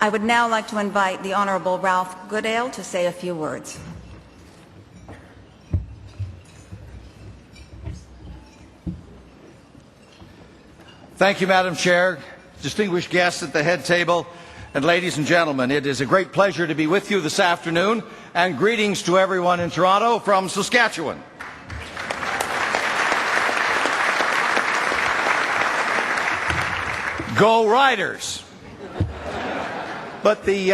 I would now like to invite the Honourable Ralph Goodale to say a few words. Thank you, Madam Chair, distinguished guests at the head table, and ladies and gentlemen. It is a great pleasure to be with you this afternoon, and greetings to everyone in Toronto from Saskatchewan. Go Riders! But the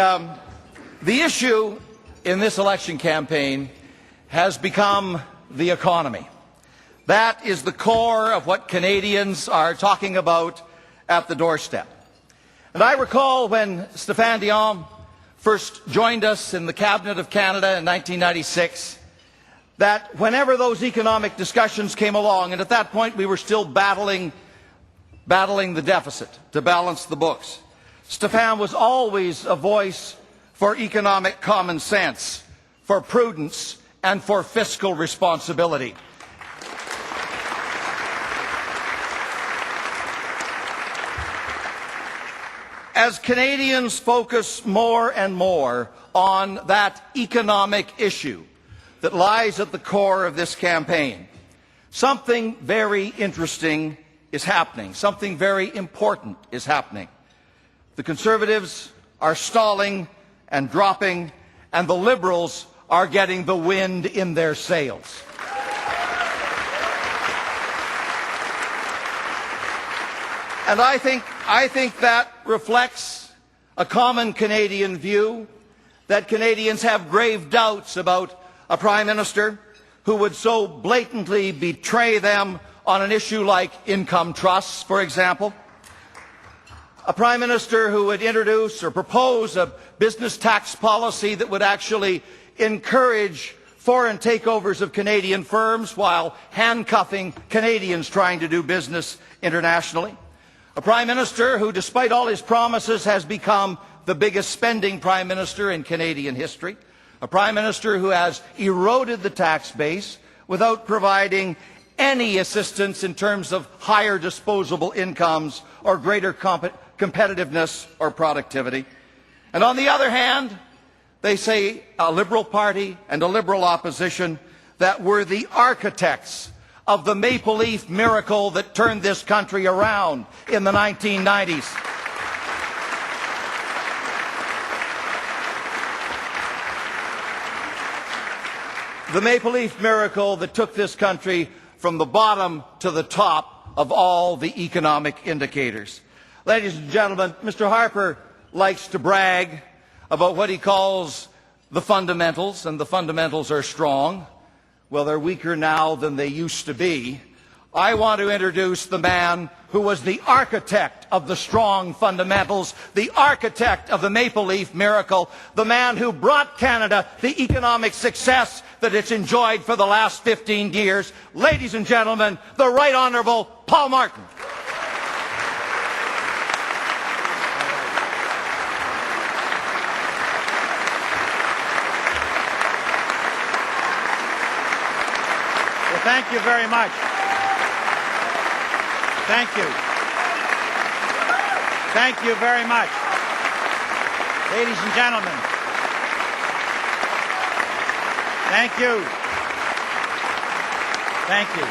issue in this election campaign has become the economy. That is the core of what Canadians are talking about at the doorstep. And I recall when Stephane Dion first joined us in the Cabinet of Canada in 1996, that whenever those economic discussions came along, and at that point we were still battling the deficit to balance the books, Stephane was always a voice for economic common sense, for prudence, and for fiscal responsibility. As Canadians focus more and more on that economic issue that lies at the core of this campaign, something very interesting is happening. Something very important is happening. The Conservatives are stalling and dropping, and the Liberals are getting the wind in their sails. And I think that reflects a common Canadian view, that Canadians have grave doubts about a Prime Minister who would so blatantly betray them on an issue like income trusts, for example. A Prime Minister who would introduce or propose a business tax policy that would actually encourage foreign takeovers of Canadian firms while handcuffing Canadians trying to do business internationally. A Prime Minister who, despite all his promises, has become the biggest spending Prime Minister in Canadian history. A Prime Minister who has eroded the tax base without providing any assistance in terms of higher disposable incomes or greater competitiveness or productivity. And on the other hand, they say a Liberal Party and a Liberal opposition that were the architects of the Maple Leaf miracle that turned this country around in the 1990s. The Maple Leaf miracle that took this country from the bottom to the top of all the economic indicators. Ladies and gentlemen, Mr. Harper likes to brag about what he calls the fundamentals, and the fundamentals are strong. Well, they're weaker now than they used to be. I want to introduce the man who was the architect of the strong fundamentals, the architect of the Maple Leaf miracle, the man who brought Canada the economic success that it's enjoyed for the last 15 years. Ladies and gentlemen, the Right Honourable Paul Martin. Thank you very much. Thank you. Thank you very much. Ladies and gentlemen, thank you. Thank you.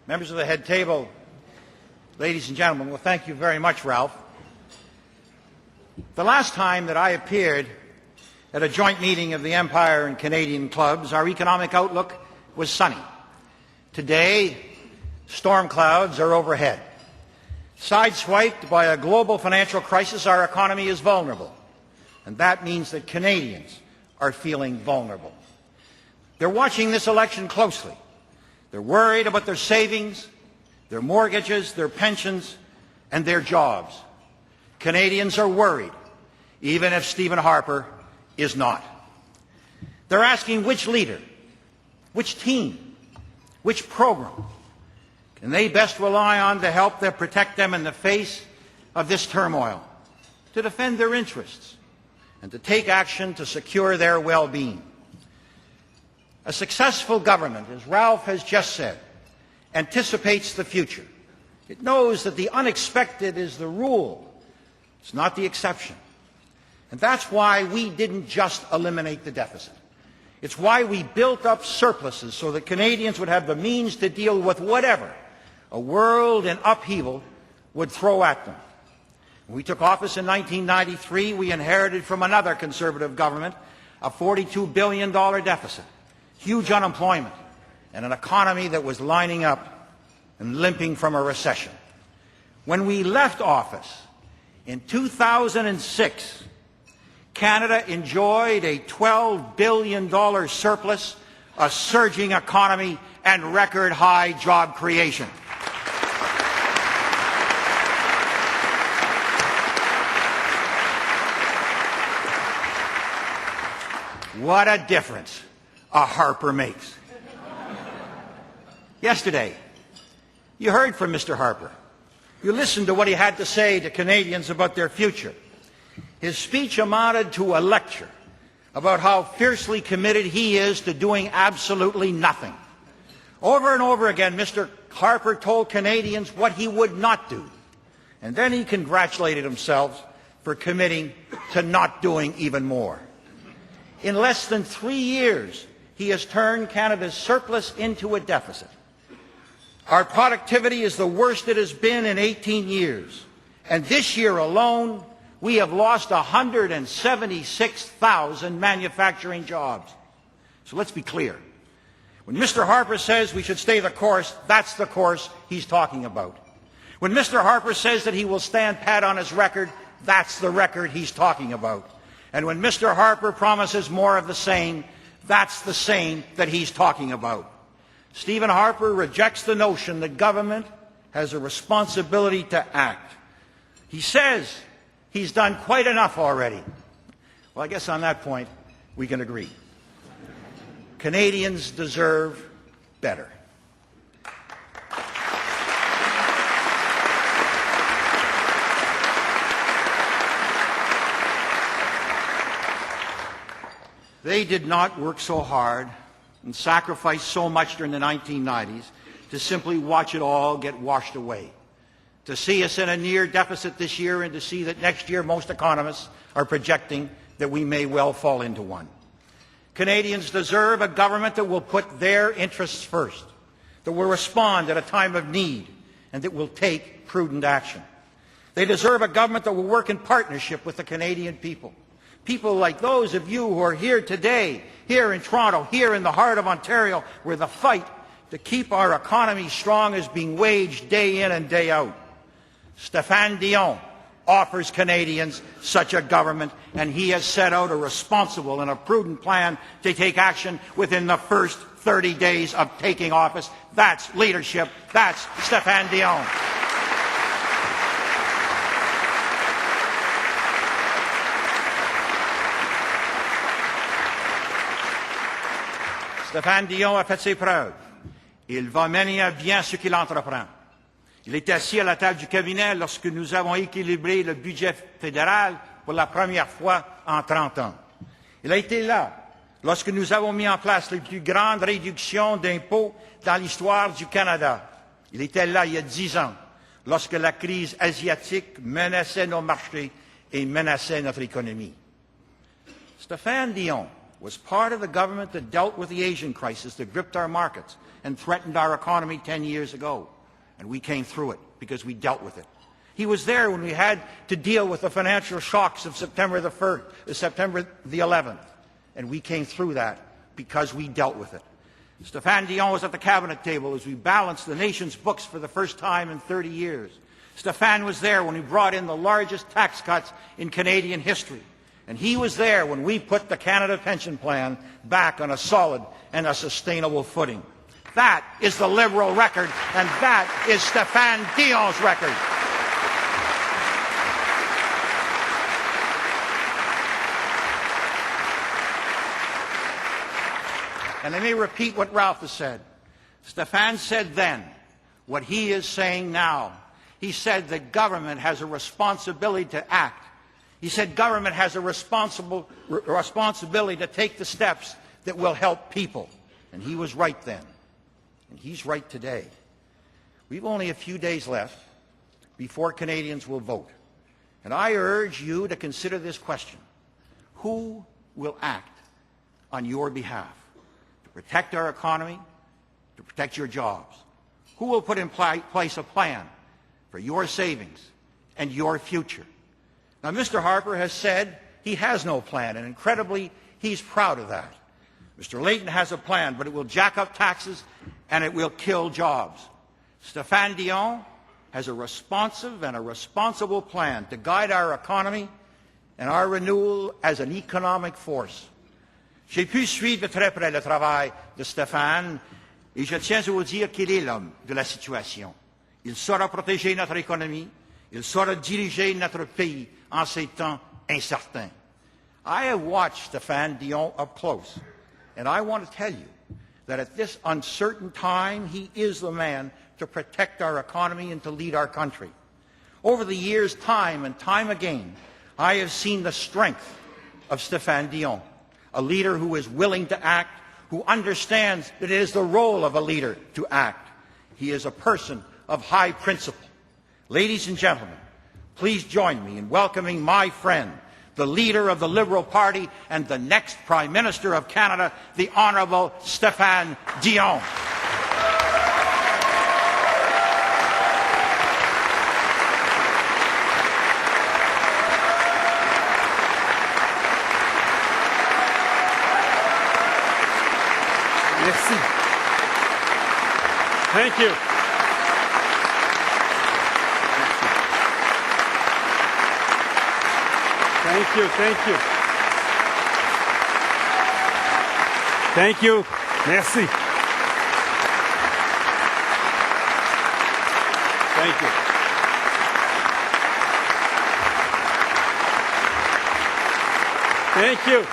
Members of the head table, ladies and gentlemen, well, thank you very much, Ralph. The last time that I appeared at a joint meeting of the Empire and Canadian clubs, our economic outlook was sunny. Today, storm clouds are overhead. Sideswiped by a global financial crisis, our economy is vulnerable. And that means that Canadians are feeling vulnerable. They're watching this election closely. They're worried about their savings, their mortgages, their pensions, and their jobs. Canadians are worried, even if Stephen Harper is not. They're asking which leader, which team, which program can they best rely on to help them protect them in the face of this turmoil, to defend their interests, and to take action to secure their well-being. A successful government, as Ralph has just said, anticipates the future It knows that the unexpected is the rule. It's not the exception. And that's why we didn't just eliminate the deficit. It's why we built up surpluses so that Canadians would have the means to deal with whatever a world in upheaval would throw at them. When we took office in 1993, we inherited from another Conservative government a $42 billion deficit, huge unemployment, and an economy that was lining up and limping from a recession. When we left office in 2006, Canada enjoyed a $12 billion surplus, a surging economy, and record high job creation. What a difference a Harper makes. Yesterday, you heard from Mr. Harper. You listened to what he had to say to Canadians about their future. His speech amounted to a lecture about how fiercely committed he is to doing absolutely nothing. Over and over again, Mr. Harper told Canadians what he would not do. And then he congratulated himself for committing to not doing even more. In less than 3 years, he has turned Canada's surplus into a deficit. Our productivity is the worst it has been in 18 years. And this year alone, we have lost 176,000 manufacturing jobs. So let's be clear. When Mr. Harper says we should stay the course, that's the course he's talking about. When Mr. Harper says that he will stand pat on his record, that's the record he's talking about. And when Mr. Harper promises more of the same, that's the same that he's talking about. Stephen Harper rejects the notion that government has a responsibility to act. He says he's done quite enough already. Well, I guess on that point, we can agree. Canadians deserve better. They did not work so hard and sacrifice so much during the 1990s to simply watch it all get washed away. To see us in a near deficit this year and to see that next year most economists are projecting that we may well fall into one. Canadians deserve a government that will put their interests first, that will respond at a time of need, and that will take prudent action. They deserve a government that will work in partnership with the Canadian people. People like those of you who are here today, here in Toronto, here in the heart of Ontario, where the fight to keep our economy strong is being waged day in and day out. Stephane Dion offers Canadians such a government, and he has set out a responsible and a prudent plan to take action within the first 30 days of taking office. That's leadership. That's Stephane Dion. Stephane Dion a fait ses preuves. Il va mener à bien ce qu'il entreprend. Il était assis à la table du cabinet lorsque nous avons équilibré le budget fédéral pour la première fois en 30 ans. Il a été là lorsque nous avons mis en place les plus grandes réductions d'impôts dans l'histoire du Canada. Il était là il y a 10 ans, lorsque la crise asiatique menaçait nos marchés et menaçait notre économie. Stephane Dion was part of the government that dealt with the Asian crisis that gripped our markets and threatened our economy 10 years ago. And we came through it because we dealt with it. He was there when we had to deal with the financial shocks of September the 11th. And we came through that because we dealt with it. Stephane Dion was at the cabinet table as we balanced the nation's books for the first time in 30 years. Stephane was there when we brought in the largest tax cuts in Canadian history. And he was there when we put the Canada Pension Plan back on a solid and a sustainable footing. That is the Liberal record, and that is Stephane Dion's record. And let me repeat what Ralph has said. Stephane said then what he is saying now. He said that government has a responsibility to act. He said government has a responsibility to take the steps that will help people. And he was right then. And he's right today. We've only a few days left before Canadians will vote. And I urge you to consider this question. Who will act on your behalf to protect our economy, to protect your jobs? Who will put in place a plan for your savings and your future? Now, Mr. Harper has said he has no plan, and incredibly, he's proud of that. Mr. Layton has a plan, but it will jack up taxes and it will kill jobs. Stephane Dion has a responsive and a responsible plan to guide our economy and our renewal as an economic force. J'ai pu suivre de très près le travail de Stephane et je tiens à vous dire qu'il est l'homme de la situation. Il saura protéger notre économie, il saura diriger notre pays en ces temps incertains. I have watched Stephane Dion up close, and I want to tell you that at this uncertain time, he is the man to protect our economy and to lead our country. Over the years, time and time again, I have seen the strength of Stephane Dion, a leader who is willing to act, who understands that it is the role of a leader to act. He is a person of high principle. Ladies and gentlemen, please join me in welcoming my friend, the leader of the Liberal Party and the next Prime Minister of Canada, the Honourable Stephane Dion. Merci. Thank you. Thank you, thank you. Thank you. Merci. Thank you. Thank you.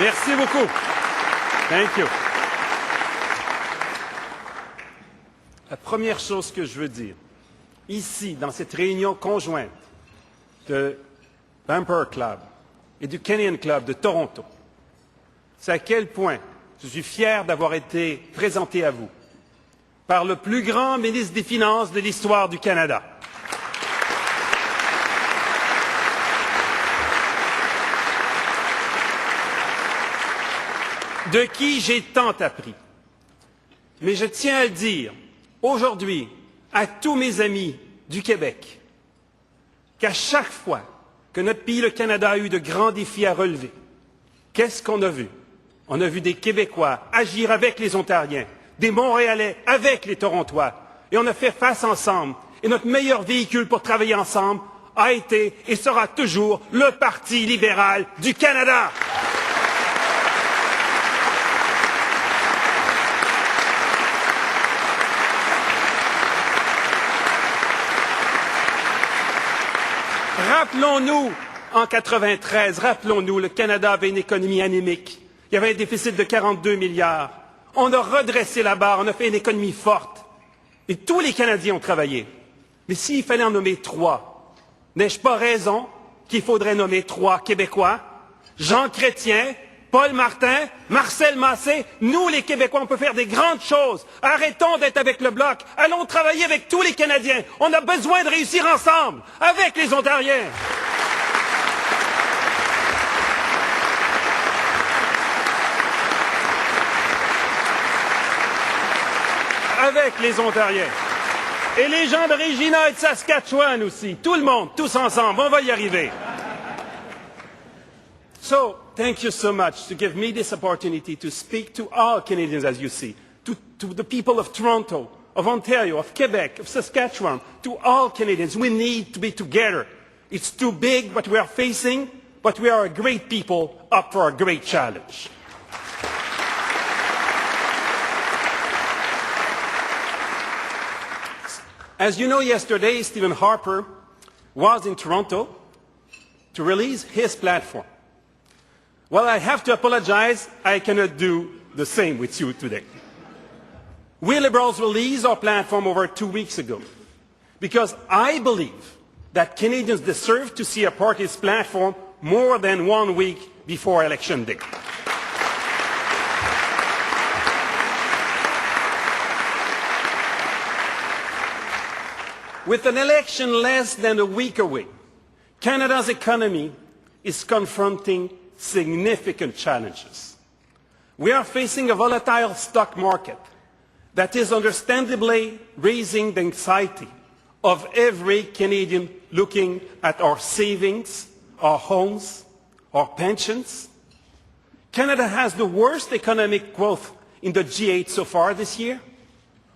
Merci beaucoup. Thank you. La première chose que je veux dire, ici, dans cette réunion conjointe de Bumper Club et du Canadian Club de Toronto, c'est à quel point je suis fier d'avoir été présenté à vous par le plus grand ministre des Finances de l'histoire du Canada. De qui j'ai tant appris. Mais je tiens à le dire aujourd'hui à tous mes amis du Québec qu'à chaque fois que notre pays, le Canada, a eu de grands défis à relever, qu'est-ce qu'on a vu? On a vu des Québécois agir avec les Ontariens, des Montréalais avec les Torontois, et on a fait face ensemble. Et notre meilleur véhicule pour travailler ensemble a été et sera toujours le Parti libéral du Canada. Rappelons-nous, en 93, rappelons-nous, le Canada avait une économie anémique. Il y avait un déficit de 42 milliards. On a redressé la barre, on a fait une économie forte. Et tous les Canadiens ont travaillé. Mais s'il fallait en nommer 3, n'ai-je pas raison qu'il faudrait nommer 3 Québécois? Jean Chrétien, Paul Martin, Marcel Massé, nous les Québécois, on peut faire des grandes choses. Arrêtons d'être avec le Bloc. Allons travailler avec tous les Canadiens. On a besoin de réussir ensemble, avec les Ontariens. Avec les Ontariens. Et les gens de Regina et de Saskatchewan aussi. Tout le monde, tous ensemble, on va y arriver. So, thank you so much to give me this opportunity to speak to all Canadians, as you see, to the people of Toronto, of Ontario, of Quebec, of Saskatchewan, to all Canadians. We need to be together. It's too big what we are facing, but we are a great people up for a great challenge. As you know, yesterday, Stephen Harper was in Toronto to release his platform. Well, I have to apologize. I cannot do the same with you today. We Liberals released our platform over 2 weeks ago because I believe that Canadians deserve to see a party's platform more than 1 week before Election Day. With an election less than a week away, Canada's economy is confronting significant challenges. We are facing a volatile stock market that is understandably raising the anxiety of every Canadian looking at our savings, our homes, our pensions. Canada has the worst economic growth in the G8 so far this year,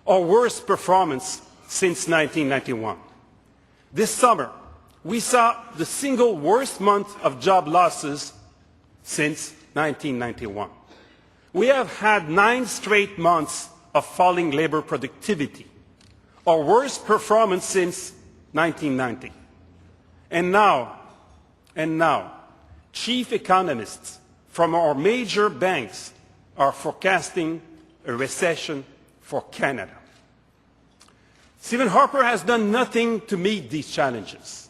our worst performance since 1991. This summer, we saw the single worst month of job losses since 1991. We have had 9 straight months of falling labor productivity, our worst performance since 1990. And now, chief economists from our major banks are forecasting a recession for Canada. Stephen Harper has done nothing to meet these challenges.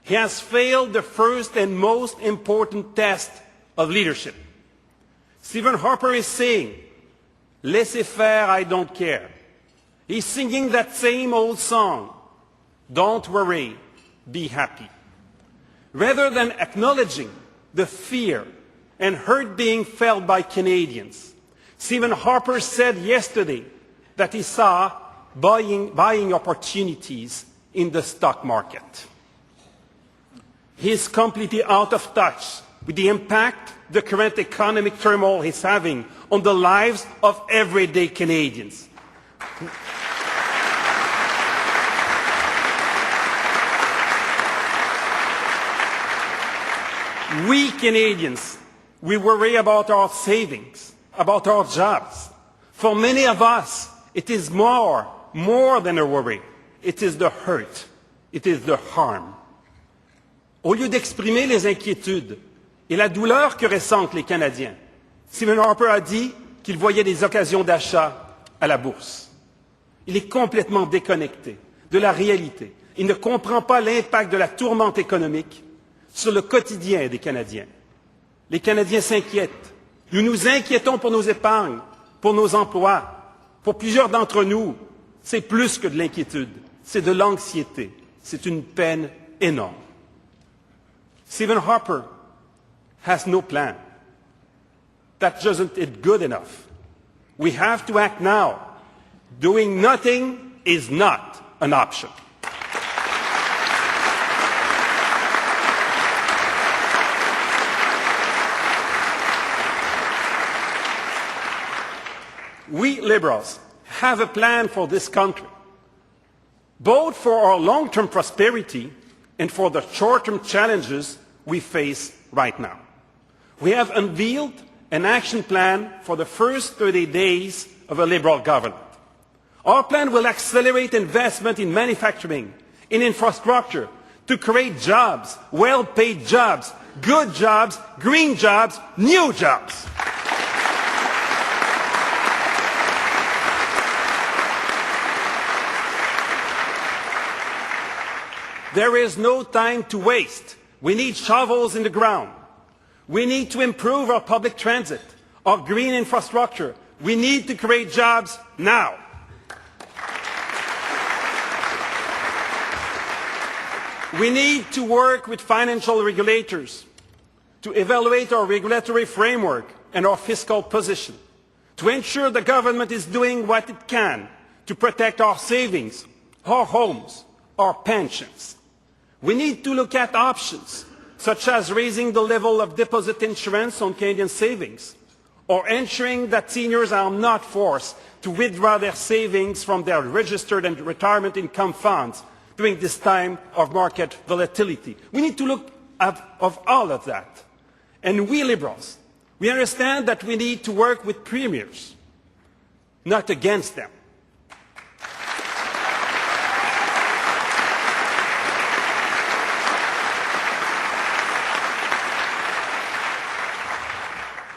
He has failed the first and most important test of leadership. Stephen Harper is saying, laissez faire, I don't care. He's singing that same old song, don't worry, be happy. Rather than acknowledging the fear and hurt being felt by Canadians, Stephen Harper said yesterday that he saw buying opportunities in the stock market. He is completely out of touch with the impact the current economic turmoil is having on the lives of everyday Canadians. We Canadians, we worry about our savings, about our jobs. For many of us, it is more than a worry. It is the hurt. It is the harm. Au lieu d'exprimer les inquiétudes et la douleur que ressentent les Canadiens, Stephen Harper a dit qu'il voyait des occasions d'achat à la bourse. Il est complètement déconnecté de la réalité. Il ne comprend pas l'impact de la tourmente économique sur le quotidien des Canadiens. Les Canadiens s'inquiètent. Nous nous inquiétons pour nos épargnes, pour nos emplois. Pour plusieurs d'entre nous, c'est plus que de l'inquiétude, c'est de l'anxiété. C'est une peine énorme. Stephen Harper has no plan. That isn't it good enough. We have to act now. Doing nothing is not an option. We Liberals have a plan for this country, both for our long-term prosperity and for the short-term challenges we face right now. We have unveiled an action plan for the first 30 days of a Liberal government. Our plan will accelerate investment in manufacturing, in infrastructure, to create jobs, well-paid jobs, good jobs, green jobs, new jobs. There is no time to waste. We need shovels in the ground. We need to improve our public transit, our green infrastructure. We need to create jobs now. We need to work with financial regulators to evaluate our regulatory framework and our fiscal position, to ensure the government is doing what it can to protect our savings, our homes, our pensions. We need to look at options, such as raising the level of deposit insurance on Canadian savings, or ensuring that seniors are not forced to withdraw their savings from their registered and retirement income funds during this time of market volatility. We need to look at all of that. And we Liberals, we understand that we need to work with premiers, not against them.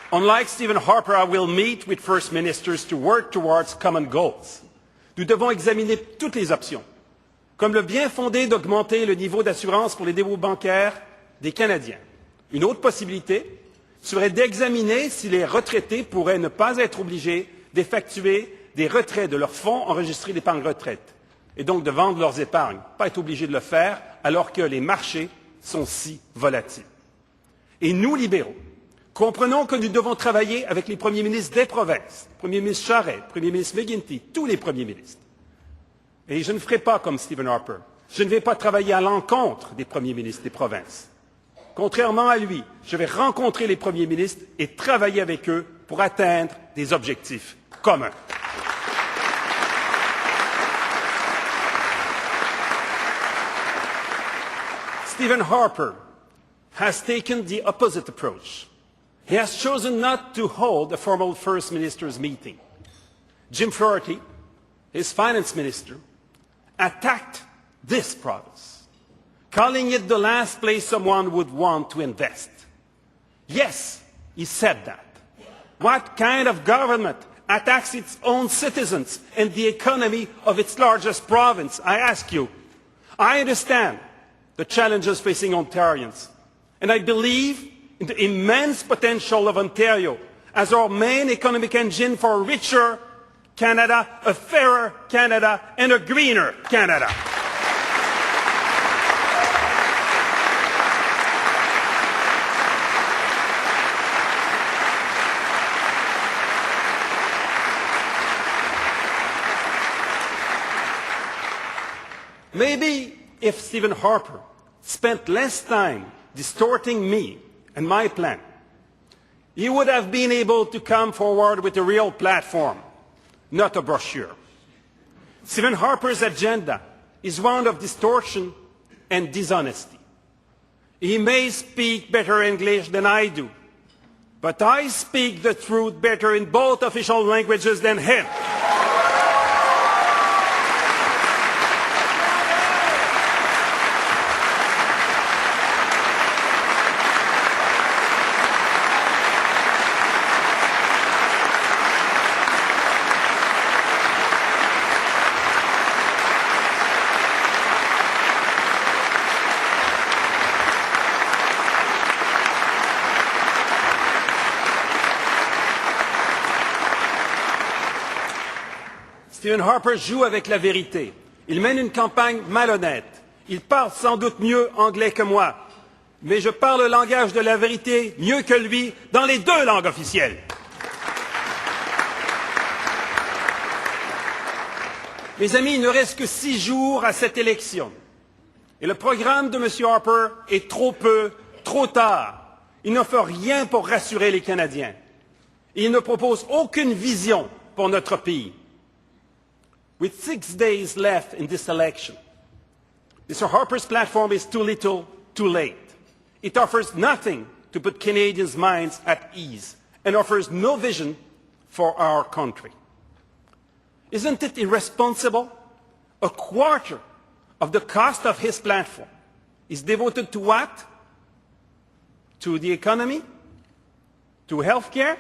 Unlike Stephen Harper, I will meet with First Ministers to work towards common goals. Nous devons examiner toutes les options, comme le bien fondé d'augmenter le niveau d'assurance pour les dépôts bancaires des Canadiens. Une autre possibilité serait d'examiner si les retraités pourraient ne pas être obligés d'effectuer des retraits de leurs fonds enregistrés d'épargne retraite. et donc de vendre leurs épargnes, pas être obligés de le faire alors que les marchés sont si volatiles. Et nous, libéraux, comprenons que nous devons travailler avec les premiers ministres des provinces, le Premier ministre Charest, le Premier ministre McGuinty, tous les premiers ministres. Et je ne ferai pas comme Stephen Harper. Je ne vais pas travailler à l'encontre des premiers ministres des provinces. Contrairement à lui, je vais rencontrer les premiers ministres et travailler avec eux pour atteindre des objectifs communs. Stephen Harper has taken the opposite approach. He has chosen not to hold a formal First Minister's meeting. Jim Flaherty, his finance minister, attacked this province, calling it the last place someone would want to invest. Yes, he said that. What kind of government attacks its own citizens and the economy of its largest province, I ask you? I understand the challenges facing Ontarians, and I believe in the immense potential of Ontario as our main economic engine for a richer Canada, a fairer Canada, and a greener Canada. Maybe if Stephen Harper spent less time distorting me and my plan, he would have been able to come forward with a real platform, not a brochure. Stephen Harper's agenda is one of distortion and dishonesty. He may speak better English than I do, but I speak the truth better in both official languages than him. Stephen Harper joue avec la vérité. Il mène une campagne malhonnête. Il parle sans doute mieux anglais que moi, mais je parle le langage de la vérité mieux que lui dans les deux langues officielles. Mes amis, il ne reste que 6 jours à cette élection. Et le programme de M. Harper est trop peu, trop tard. Il ne fait rien pour rassurer les Canadiens. Et il ne propose aucune vision pour notre pays. With 6 days left in this election, Mr. Harper's platform is too little, too late. It offers nothing to put Canadians' minds at ease and offers no vision for our country. Isn't it irresponsible? A quarter of the cost of his platform is devoted to what? To the economy? To healthcare?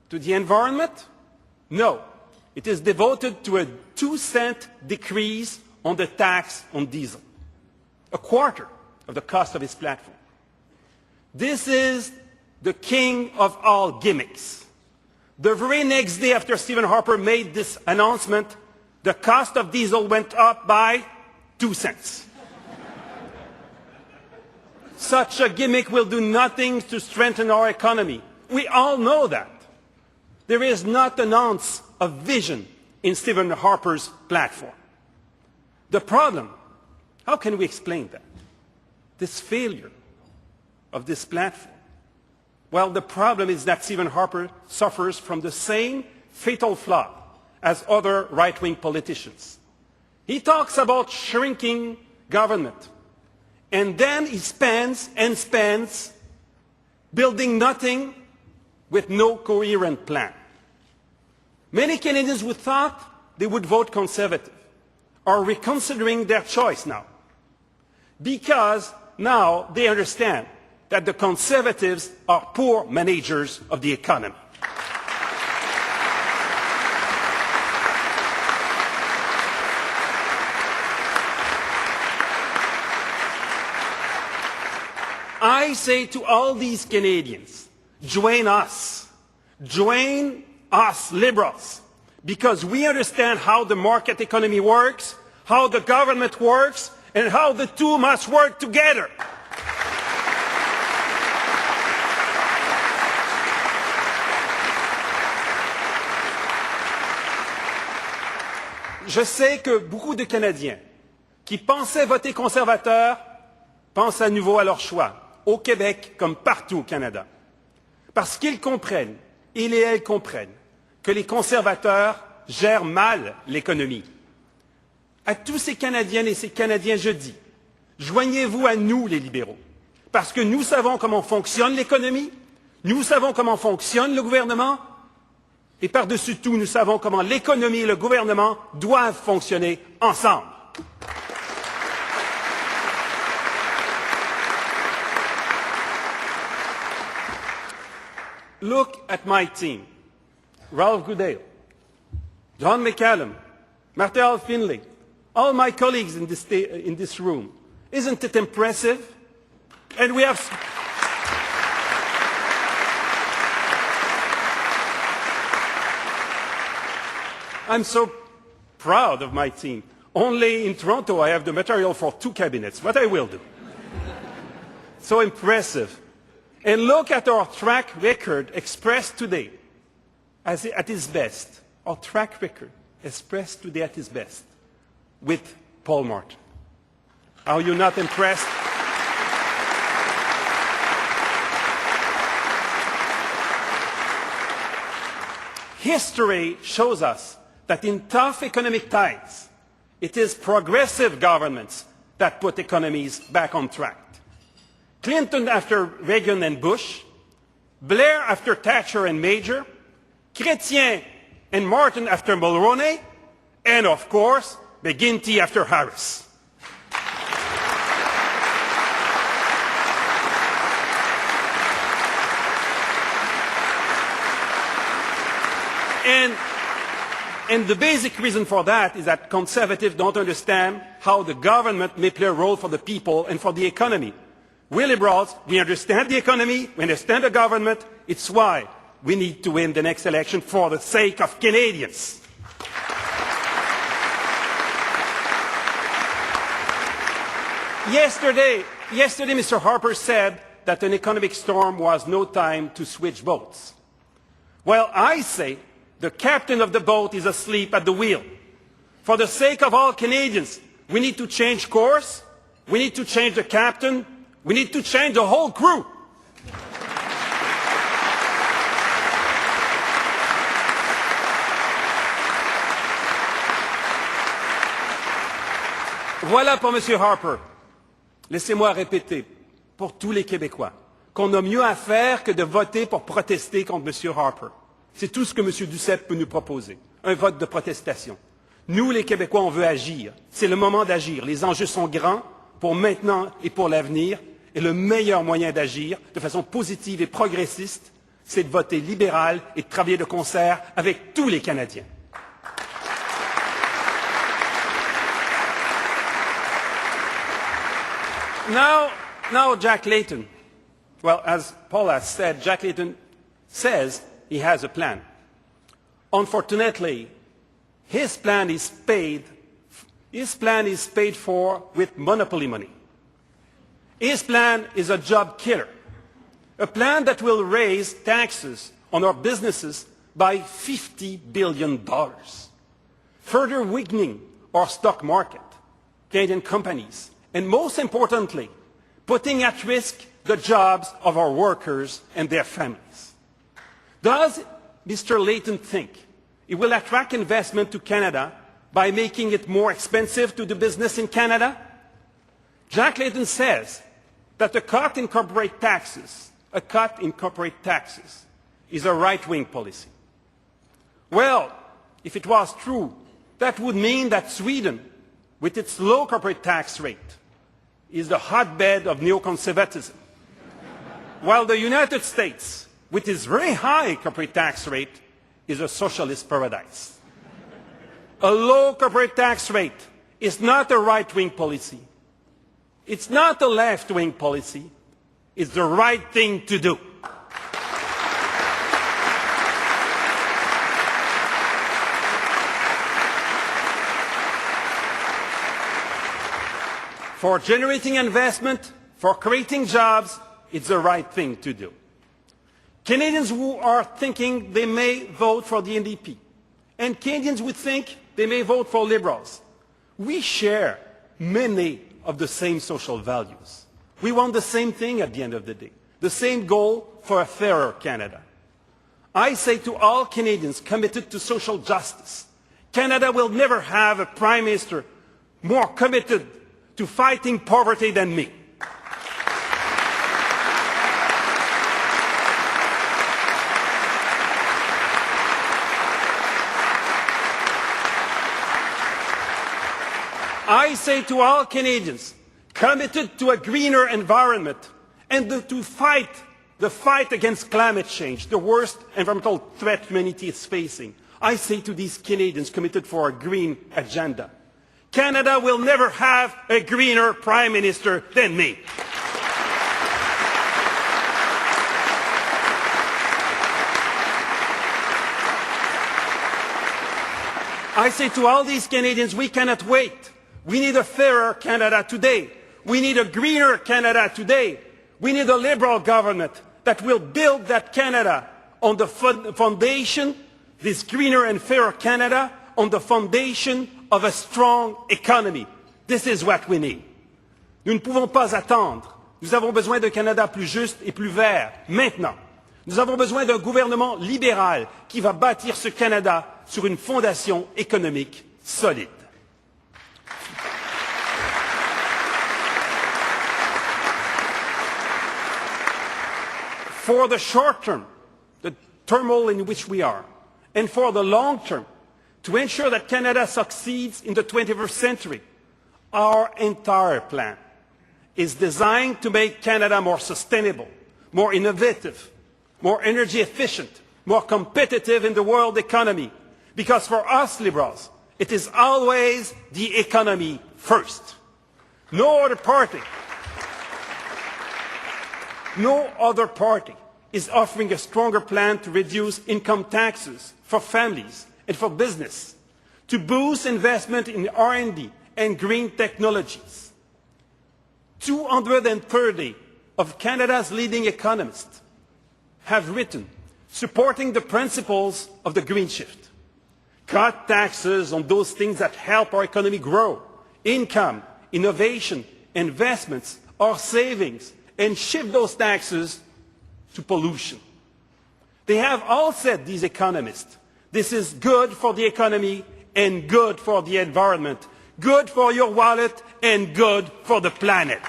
To the environment? No. It is devoted to a 2-cent decrease on the tax on diesel. A quarter of the cost of his platform. This is the king of all gimmicks. The very next day after Stephen Harper made this announcement, the cost of diesel went up by 2 cents. Such a gimmick will do nothing to strengthen our economy. We all know that. There is not an ounce of vision in Stephen Harper's platform. The problem, how can we explain that? This failure of this platform. Well, the problem is that Stephen Harper suffers from the same fatal flaw as other right-wing politicians. He talks about shrinking government, and then he spends and spends, building nothing with no coherent plan. Many Canadians who thought they would vote Conservative are reconsidering their choice now, because now they understand that the Conservatives are poor managers of the economy. I say to all these Canadians, join us Liberals, because we understand how the market economy works, how the government works, and how the two must work together. Je sais que beaucoup de Canadiens qui pensaient voter conservateur pensent à nouveau à leur choix, au Québec comme partout au Canada. Parce qu'ils comprennent, ils et elles comprennent, que les conservateurs gèrent mal l'économie. À tous ces Canadiennes et ces Canadiens, je dis, joignez-vous à nous les libéraux, parce que nous savons comment fonctionne l'économie, nous savons comment fonctionne le gouvernement, et par-dessus tout, nous savons comment l'économie et le gouvernement doivent fonctionner ensemble. Look at my team. Ralph Goodale, John McCallum, Martel Finlay, all my colleagues in this room. Isn't it impressive? And we have... I'm so proud of my team. Only in Toronto I have the material for 2 cabinets, but I will do. So impressive. And look at our track record expressed today at its best. Our track record expressed today at its best with Paul Martin. Are you not impressed? History shows us that in tough economic times, it is progressive governments that put economies back on track. Clinton after Reagan and Bush, Blair after Thatcher and Major, Chrétien and Martin after Mulroney, and of course, McGuinty after Harris. And the basic reason for that is that conservatives don't understand how the government may play a role for the people and for the economy. We liberals, we understand the economy, we understand the government. It's why we need to win the next election for the sake of Canadians. Yesterday, Mr. Harper said that an economic storm was no time to switch boats. Well, I say the captain of the boat is asleep at the wheel. For the sake of all Canadians, we need to change course, we need to change the captain, we need to change the whole crew. Voilà pour M. Harper. Laissez-moi répéter pour tous les Québécois qu'on a mieux à faire que de voter pour protester contre M. Harper. C'est tout ce que M. Duceppe peut nous proposer, un vote de protestation. Nous, les Québécois, on veut agir. C'est le moment d'agir. Les enjeux sont grands pour maintenant et pour l'avenir. Et le meilleur moyen d'agir de façon positive et progressiste, c'est de voter libéral et de travailler de concert avec tous les Canadiens. Now Jack Layton. Well, as Paul has said, Jack Layton says he has a plan. Unfortunately, his plan is paid for with monopoly money. His plan is a job killer, a plan that will raise taxes on our businesses by $50 billion, further weakening our stock market, Canadian companies, and most importantly, putting at risk the jobs of our workers and their families. Does Mr. Layton think it will attract investment to Canada by making it more expensive to do business in Canada? Jack Layton says that a cut in corporate taxes is a right-wing policy. Well, if it was true, that would mean that Sweden, with its low corporate tax rate, is the hotbed of neoconservatism, while the United States, with its very high corporate tax rate, is a socialist paradise. A low corporate tax rate is not a right-wing policy. It's not a left-wing policy. It's the right thing to do. For generating investment, for creating jobs, it's the right thing to do. Canadians who are thinking they may vote for the NDP, and Canadians who think they may vote for Liberals, we share many of the same social values. We want the same thing at the end of the day, the same goal for a fairer Canada. I say to all Canadians committed to social justice, Canada will never have a Prime Minister more committed to fighting poverty than me. I say to all Canadians committed to a greener environment and to fight the fight against climate change, the worst environmental threat humanity is facing. I say to these Canadians committed for a green agenda, Canada will never have a greener Prime Minister than me. I say to all these Canadians, we cannot wait. We need a fairer Canada today. We need a greener Canada today. We need a Liberal government that will build that Canada on the foundation, this greener and fairer Canada, on the foundation of a strong economy. This is what we need. Nous ne pouvons pas attendre. Nous avons besoin d'un Canada plus juste et plus vert, maintenant. Nous avons besoin d'un gouvernement libéral qui va bâtir ce Canada sur une fondation économique solide. For the short term, the turmoil in which we are, and for the long term, to ensure that Canada succeeds in the 21st century, our entire plan is designed to make Canada more sustainable, more innovative, more energy efficient, more competitive in the world economy. Because for us Liberals, it is always the economy first. No other party is offering a stronger plan to reduce income taxes for families and for business, to boost investment in R&D and green technologies. 230 of Canada's leading economists have written supporting the principles of the green shift. Cut taxes on those things that help our economy grow, income, innovation, investments, or savings, and shift those taxes to pollution. They have all said, these economists, this is good for the economy and good for the environment, good for your wallet and good for the planet.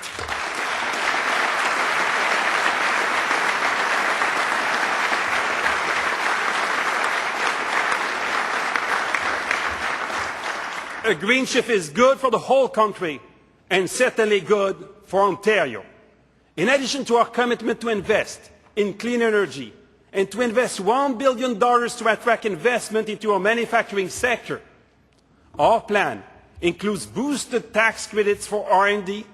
A green shift is good for the whole country and certainly good for Ontario. In addition to our commitment to invest in clean energy and to invest $1 billion to attract investment into our manufacturing sector, our plan includes boosted tax credits for R&D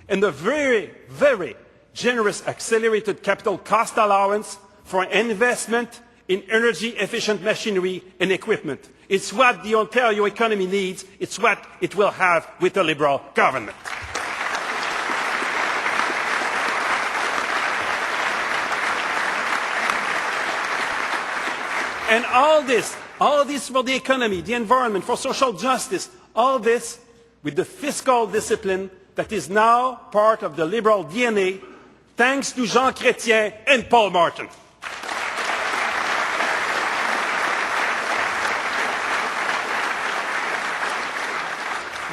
and a very, very generous accelerated capital cost allowance for investment in energy-efficient machinery and equipment. It's what the Ontario economy needs. It's what it will have with a Liberal government. And all this for the economy, the environment, for social justice, all this with the fiscal discipline that is now part of the Liberal DNA, thanks to Jean Chrétien and Paul Martin.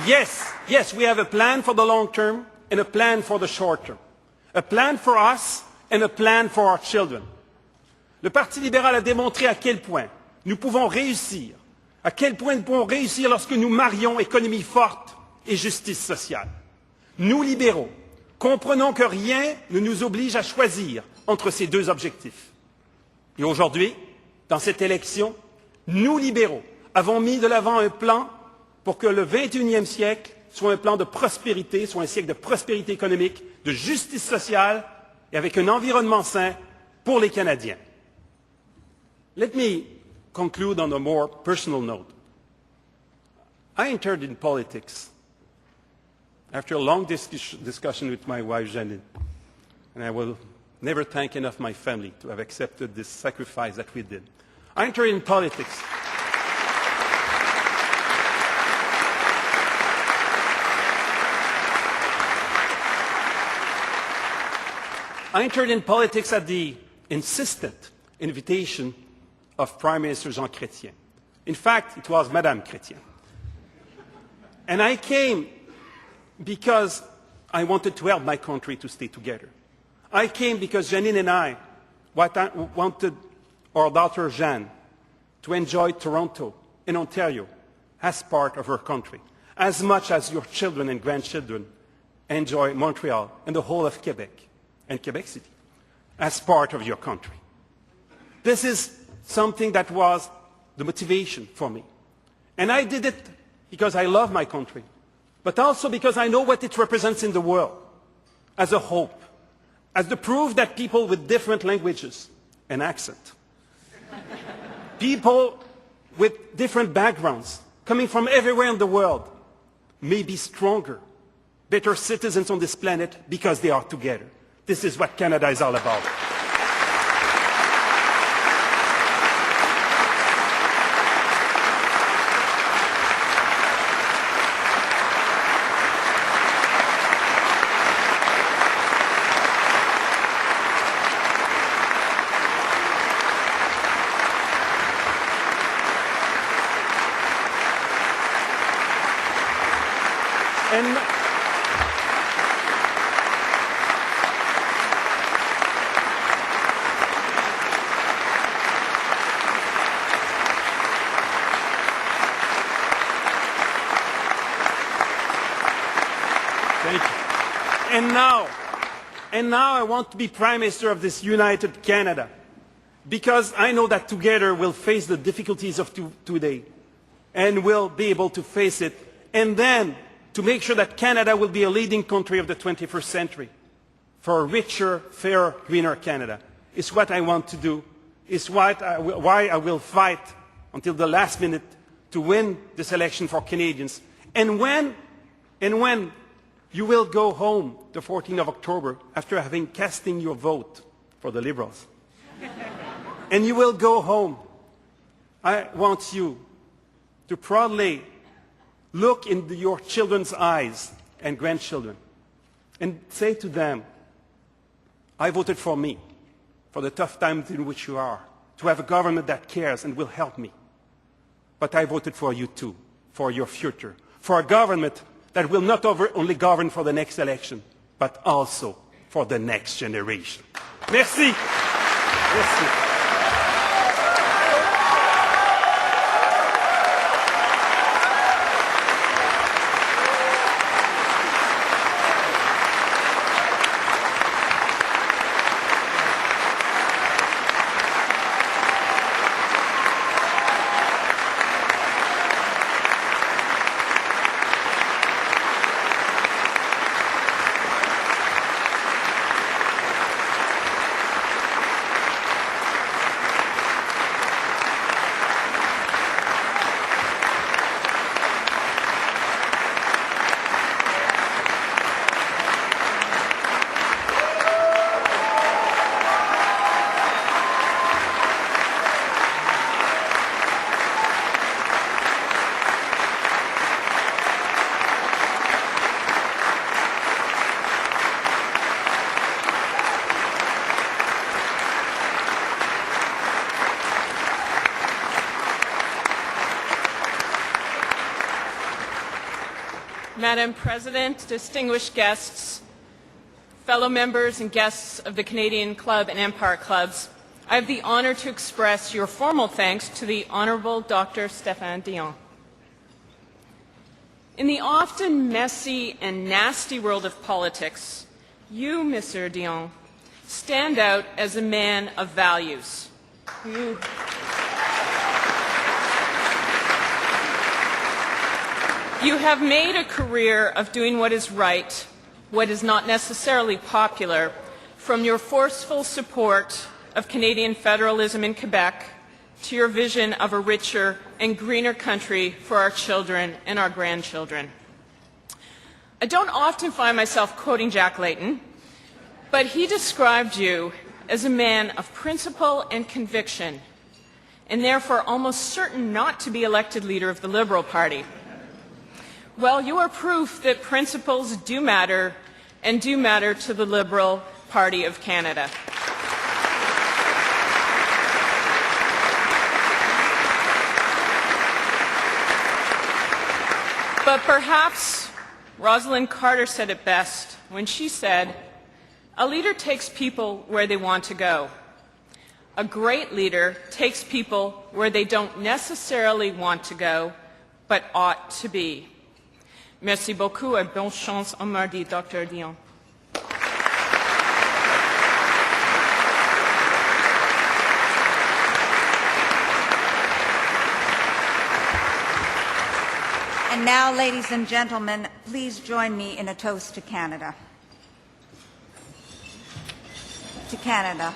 Yes, we have a plan for the long term and a plan for the short term. A plan for us and a plan for our children. Le Parti libéral a démontré à quel point nous pouvons réussir, lorsque nous marions économie forte et justice sociale. Nous, libéraux, comprenons que rien ne nous oblige à choisir entre ces deux objectifs. Et aujourd'hui, dans cette élection, nous, libéraux, avons mis de l'avant un plan pour que le XXIe siècle soit un plan de prospérité, soit un siècle de prospérité économique, de justice sociale et avec un environnement sain pour les Canadiens. Let me conclude on a more personal note. I entered in politics after a long discussion with my wife, Janine, and I will never thank enough my family to have accepted this sacrifice that we did, I entered in politics. I entered in politics at the insistent invitation of Prime Minister Jean Chrétien. In fact, it was Madame Chrétien. And I came because I wanted to help my country to stay together. I came because Janine and I wanted our daughter Jeanne to enjoy Toronto and Ontario as part of her country, as much as your children and grandchildren enjoy Montreal and the whole of Quebec and Quebec City as part of your country. This is something that was the motivation for me. And I did it because I love my country, but also because I know what it represents in the world as a hope, as the proof that people with different languages and accent, people with different backgrounds, coming from everywhere in the world, may be stronger, better citizens on this planet because they are together. This is what Canada is all about. Thank you. And now I want to be Prime Minister of this united Canada, because I know that together we'll face the difficulties of today and we'll be able to face it, and then to make sure that Canada will be a leading country of the 21st century for a richer, fairer, greener Canada. It's what I want to do. It's why I will fight until the last minute to win this election for Canadians. And when you will go home the 14th of October after having casting your vote for the Liberals, and you will go home, I want you to proudly look into your children's eyes and grandchildren and say to them, I voted for me, for the tough times in which you are, to have a government that cares and will help me. But I voted for you too, for your future, for a government that will not only govern for the next election, but also for the next generation. Merci. Merci. Madam President, distinguished guests, fellow members and guests of the Canadian Club and Empire Clubs, I have the honor to express your formal thanks to the Honourable Dr. Stephane Dion. In the often messy and nasty world of politics, you, Mr. Dion, stand out as a man of values. You have made a career of doing what is right, what is not necessarily popular, from your forceful support of Canadian federalism in Quebec to your vision of a richer and greener country for our children and our grandchildren. I don't often find myself quoting Jack Layton, but he described you as a man of principle and conviction, and therefore almost certain not to be elected leader of the Liberal Party. Well, you are proof that principles do matter, and do matter to the Liberal Party of Canada. But perhaps Rosalind Carter said it best when she said, "A leader takes people where they want to go. A great leader takes people where they don't necessarily want to go, but ought to be." Merci beaucoup et bonne chance en mardi, Dr. Dion. And now, ladies and gentlemen, please join me in a toast to Canada. To Canada.